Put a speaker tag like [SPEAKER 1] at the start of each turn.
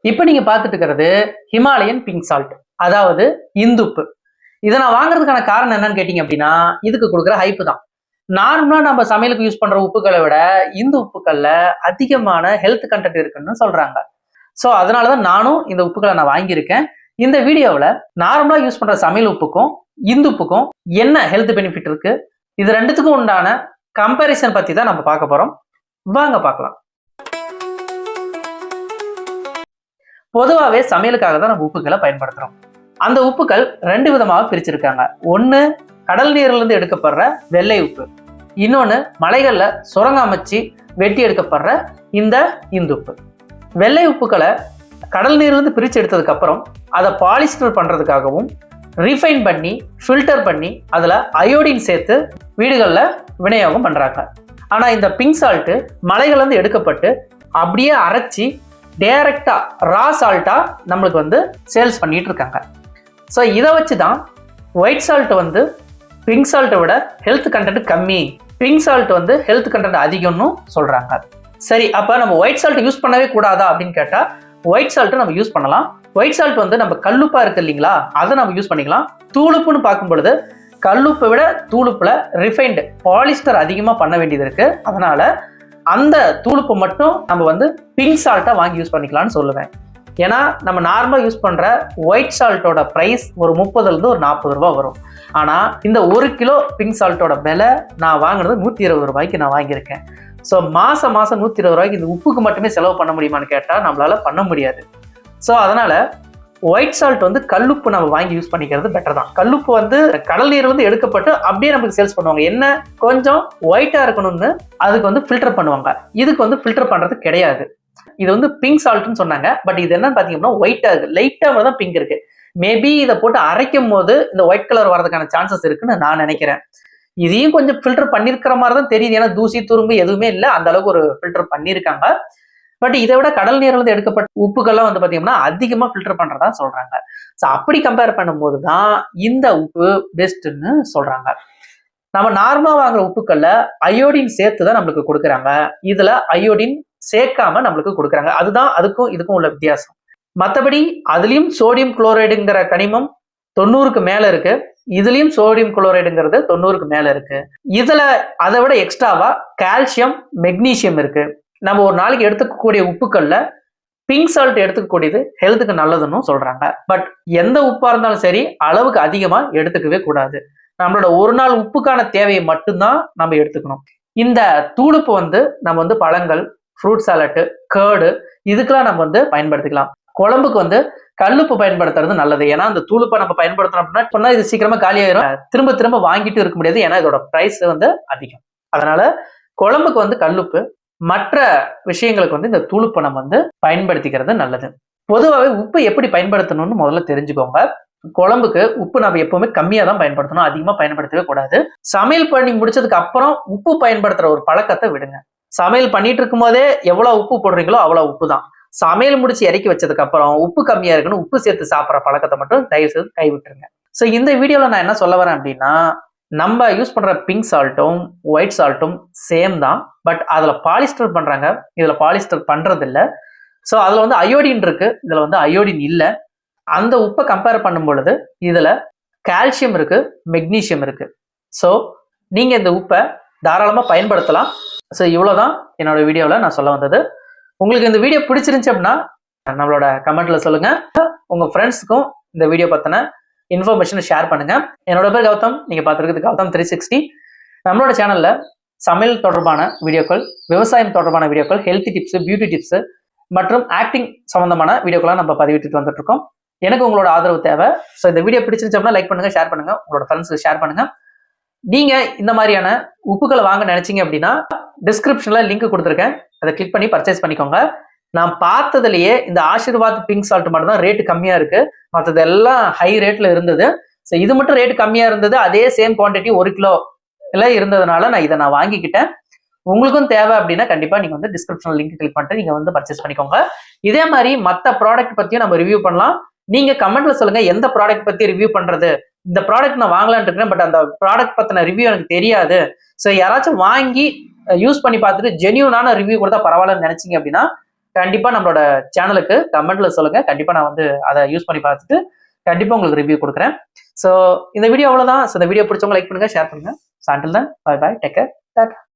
[SPEAKER 1] இப்போ நீங்க பார்த்துட்டு இருக்கிறது ஹிமாலயன் பிங்க் சால்ட், அதாவது இந்துப்பு. இதை நான் வாங்குறதுக்கான காரணம் என்னன்னு கேட்டீங்க அப்படின்னா, இதுக்கு கொடுக்குற ஹைப்பு தான். நார்மலா நம்ம சமையலுக்கு யூஸ் பண்ற உப்புக்களை விட இந்த உப்புக்கள்ல அதிகமான ஹெல்த் கண்டென்ட் இருக்குன்னு சொல்றாங்க. ஸோ அதனாலதான் நானும் இந்த உப்புக்களை நான் வாங்கியிருக்கேன். இந்த வீடியோவில் நார்மலா யூஸ் பண்ற சமையல் உப்புக்கும் இந்துப்புக்கும் என்ன ஹெல்த் பெனிஃபிட் இருக்கு, இது ரெண்டுத்துக்கும் உண்டான கம்பேரிசன் பத்தி தான் நம்ம பார்க்க போறோம். வாங்க பார்க்கலாம். பொதுவாகவே சமையலுக்காக தான் நம்ம உப்புக்களை பயன்படுத்துறோம். அந்த உப்புக்கள் ரெண்டு விதமாக பிரிச்சிருக்காங்க. ஒன்று கடல் நீரிலிருந்து எடுக்கப்படுற வெள்ளை உப்பு, இன்னொன்று மலைகள்ல சுரங்கம் அமைச்சு வெட்டி எடுக்கப்படுற இந்த இந்துப்பு. வெள்ளை உப்புக்களை கடல் நீர்லேருந்து பிரித்து எடுத்ததுக்கு அப்புறம் அதை பாலிஸ்டர் பண்றதுக்காகவும் ரீஃபைன் பண்ணி ஃபில்டர் பண்ணி அதில் அயோடின் சேர்த்து வீடுகளில் விநியோகம் பண்றாங்க. ஆனால் இந்த பிங்க் சால்ட்டு மலைகள்லேருந்து எடுக்கப்பட்டு அப்படியே அரைச்சி டைரக்டா ரா சால்ட்டா நம்மளுக்கு சேல்ஸ் பண்ணிட்டு இருக்காங்க. ஸோ இதை வச்சு தான் ஒயிட் சால்ட் பிங்க் சால்ட்டை விட ஹெல்த் கண்டென்ட் கம்மி, பிங்க் சால்ட் ஹெல்த் கண்டென்ட் அதிகம்னு சொல்றாங்க. சரி, அப்போ நம்ம ஒயிட் சால்ட் யூஸ் பண்ணவே கூடாதா அப்படின்னு கேட்டால் ஒயிட் சால்ட் நம்ம யூஸ் பண்ணலாம். ஒயிட் சால்ட் நம்ம கல்லுப்பா இருக்கு இல்லைங்களா, அதை நம்ம யூஸ் பண்ணிக்கலாம். தூளுப்புன்னு பார்க்கும் பொழுது கல்லுப்பை விட தூளுப்புல ரிஃபைன்டு பாலிஸ்டர் அதிகமாக பண்ண வேண்டியது இருக்கு. அதனால அந்த தூளுப்பு மட்டும் நம்ம பிங்க் சால்ட்டை வாங்கி யூஸ் பண்ணிக்கலாம்னு சொல்லுவேன். ஏன்னா நம்ம நார்மலாக யூஸ் பண்ணுற ஒயிட் சால்ட்டோட ப்ரைஸ் ஒரு 30லேருந்து ஒரு 40 ரூபா வரும். ஆனால் இந்த 1 கிலோ பிங்க் சால்ட்டோட விலை நான் வாங்கினது 120 ரூபாய்க்கு நான் வாங்கியிருக்கேன். ஸோ மாதம் 120 ரூபாய்க்கு இந்த உப்புக்கு மட்டுமே செலவு பண்ண முடியுமான்னு கேட்டால் நம்மளால பண்ண முடியாது. ஸோ அதனால ஒயிட் சால்ட் கல்லுப்பு நம்ம வாங்கி யூஸ் பண்ணிக்கிறது பெட்டர் தான். கல்லுப்பு கடல் நீர் எடுக்கப்பட்டு அப்படியே நமக்கு சேல்ஸ் பண்ணுவாங்க. என்ன கொஞ்சம் ஒயிட்டா இருக்கணும்னு அதுக்கு ஃபில்டர் பண்ணுவாங்க. இதுக்கு ஃபில்டர் பண்றது கிடையாது. இது பிங்க் சால்ட்னு சொன்னாங்க. பட் இது என்னன்னு பாத்தீங்கன்னா ஒயிட்டா இருக்கு, லைட்டா தான் பிங்க் இருக்கு. மேபி இதை போட்டு அரைக்கும் போது இந்த ஒயிட் கலர் வரதுக்கான சான்சஸ் இருக்குன்னு நான் நினைக்கிறேன். இதையும் கொஞ்சம் ஃபில்டர் பண்ணிருக்கிற மாதிரி தான் தெரியுது. ஏன்னா தூசி துரும்பு எதுவுமே இல்லை, அந்த அளவுக்கு ஒரு ஃபில்டர் பண்ணியிருக்காங்க. பட் இதை விட கடல் நீர்ல எடுக்கப்பட்ட உப்புகள்லாம் பாத்தீங்கன்னா அதிகமா ஃபில்டர் பண்றதா சொல்றாங்க. ஸோ அப்படி கம்பேர் பண்ணும்போது தான் இந்த உப்பு பெஸ்ட்ன்னு சொல்றாங்க. நம்ம நார்மலா வாங்குற உப்புக்கள்ல அயோடின் சேர்த்து தான் நம்மளுக்கு கொடுக்குறாங்க. இதுல அயோடின் சேர்க்காம நம்மளுக்கு கொடுக்குறாங்க. அதுதான் அதுக்கும் இதுக்கும் உள்ள வித்தியாசம். மற்றபடி அதுலயும் சோடியம் குளோரைடுங்கிற கனிமம் 90க்கு மேல இருக்கு, இதுலயும் சோடியம் குளோரைடுங்கிறது 90க்கு மேல இருக்கு. இதுல அதை விட எக்ஸ்ட்ராவா கால்சியம் மெக்னீசியம் இருக்கு. நம்ம ஒரு நாளைக்கு எடுத்துக்கக்கூடிய உப்புக்கள்ல பிங்க் சால்ட் எடுத்துக்கக்கூடியது ஹெல்த்துக்கு நல்லதுன்னு சொல்றாங்க. பட் எந்த உப்பா இருந்தாலும் சரி அளவுக்கு அதிகமா எடுத்துக்கவே கூடாது. நம்மளோட ஒரு நாள் உப்புக்கான தேவையை மட்டும்தான் நம்ம எடுத்துக்கணும். இந்த தூளுப்பு நம்ம பழங்கள், ஃப்ரூட் சாலட்டு, கேர்டு இதுக்கெல்லாம் நம்ம பயன்படுத்திக்கலாம். குழம்புக்கு கல்லுப்பு பயன்படுத்துறது நல்லது. ஏன்னா அந்த தூளுப்பை நம்ம பயன்படுத்தணும் அப்படின்னா சொன்னா இது சீக்கிரமா காலியாயிரும், திரும்ப திரும்ப வாங்கிட்டு இருக்க முடியாது. ஏன்னா இதோட பிரைஸ் அதிகம். அதனால குழம்புக்கு கல்லுப்பு, மற்ற விஷயங்களுக்கு இந்த தூளுப்பை நம்ம பயன்படுத்திக்கிறது நல்லது. பொதுவாகவே உப்பு எப்படி பயன்படுத்தணும்னு முதல்ல தெரிஞ்சுக்கோங்க. குழம்புக்கு உப்பு நம்ம எப்பவுமே கம்மியா தான் பயன்படுத்தணும், அதிகமா பயன்படுத்தவே கூடாது. சமையல் பண்ணி முடிச்சதுக்கு அப்புறம் உப்பு பயன்படுத்துற ஒரு பழக்கத்தை விடுங்க. சமையல் பண்ணிட்டு இருக்கும் போதே எவ்வளவு உப்பு போடுறீங்களோ அவ்வளவு உப்பு தான். சமையல் முடிச்சு இறக்கி வச்சதுக்கு அப்புறம் உப்பு கம்மியா இருக்குன்னு உப்பு சேர்த்து சாப்பிட்ற பழக்கத்தை மட்டும் தயவு செய்து கைவிட்டுருங்க. ஸோ இந்த வீடியோல நான் என்ன சொல்ல வரேன் அப்படின்னா, நம்ம யூஸ் பண்ற பிங்க் சால்ட்டும் ஒயிட் சால்ட்டும் சேம் தான். பட் அதுல பாலிஸ்டர் பண்றாங்க, இதுல பாலிஸ்டர் பண்றது இல்லை. ஸோ அதுல அயோடின் இருக்கு, இதுல அயோடின் இல்லை. அந்த உப்பை கம்பேர் பண்ணும் பொழுது இதுல கால்சியம் இருக்கு, மெக்னீசியம் இருக்கு. ஸோ நீங்க இந்த உப்பை தாராளமா பயன்படுத்தலாம். ஸோ இவ்வளவுதான் என்னோட வீடியோவில் நான் சொல்ல வந்தது. உங்களுக்கு இந்த வீடியோ பிடிச்சிருந்துச்சு அப்படின்னா நம்மளோட கமெண்ட்ல சொல்லுங்க. உங்க ஃப்ரெண்ட்ஸுக்கும் இந்த வீடியோ பத்தின இன்ஃபர்மேஷனை ஷேர் பண்ணுங்க. என்னோட பேர் கௌதம், நீங்க பார்த்துருக்கிறது கௌதம் 360. நம்மளோட சேனல்ல சமையல் தொடர்பான வீடியோக்கள், விவசாயம் தொடர்பான வீடியோக்கள், ஹெல்த் டிப்ஸ், பியூட்டி டிப்ஸ் மற்றும் ஆக்டிங் சம்பந்தமான வீடியோக்கெல்லாம் நம்ம பதிவிட்டு வந்துட்டு இருக்கோம். எனக்கு உங்களோட ஆதரவு தேவை. ஸோ இந்த வீடியோ பிடிச்சிருந்துச்சு அப்படின்னா லைக் பண்ணுங்க, ஷேர் பண்ணுங்க, உங்களோட ஃப்ரெண்ட்ஸுக்கு ஷேர் பண்ணுங்க. நீங்க இந்த மாதிரியான உப்புக்களை வாங்க நினைச்சீங்க அப்படின்னா டிஸ்கிரிப்ஷன்ல லிங்க் கொடுத்துருக்கேன், அதை கிளிக் பண்ணி பர்ச்சேஸ் பண்ணிக்கோங்க. நான் பார்த்ததுலயே இந்த ஆசீர்வாத் பிங்க் சால்ட் மட்டும் தான் ரேட்டு கம்மியா இருக்கு, மற்றது எல்லாம் ஹை ரேட்ல இருந்தது. ஸோ இது மட்டும் ரேட்டு கம்மியா இருந்தது, அதே சேம் குவான்டிட்டி 1 கிலோ எல்லாம் இருந்ததுனால நான் இதை வாங்கிக்கிட்டேன். உங்களுக்கும் தேவை அப்படின்னா கண்டிப்பா நீங்க டிஸ்கிரிப்ஷன் லிங்க் கிளிக் பண்ணிட்டு நீங்க பர்ச்சேஸ் பண்ணிக்கோங்க. இதே மாதிரி மற்ற ப்ராடக்ட் பத்தியும் நம்ம ரிவ்யூ பண்ணலாம். நீங்க கமெண்ட்ல சொல்லுங்க எந்த ப்ராடக்ட் பத்தி ரிவ்யூ பண்றது. இந்த ப்ராடக்ட் நான் வாங்கலான்னு இருக்கேன், பட் அந்த ப்ராடக்ட் பத்தின ரிவ்யூ எனக்கு தெரியாது. ஸோ யாராச்சும் வாங்கி யூஸ் பண்ணி பார்த்துட்டு ஜென்யூனான ரிவ்யூ கொடுத்தா பரவாயில்லன்னு நினைச்சீங்க அப்படின்னா கண்டிப்பா நம்மளோட சேனலுக்கு கமெண்ட்ல சொல்லுங்க. கண்டிப்பா நான் வந்து அதை யூஸ் பண்ணி பார்த்துட்டு கண்டிப்பா உங்களுக்கு ரிவ்யூ கொடுக்குறேன். ஸோ இந்த வீடியோ அவ்வளவுதான். ஸோ இந்த வீடியோ பிடிச்சவங்க லைக் பண்ணுங்க, ஷேர் பண்ணுங்க. So until then bye bye, take care, Tata.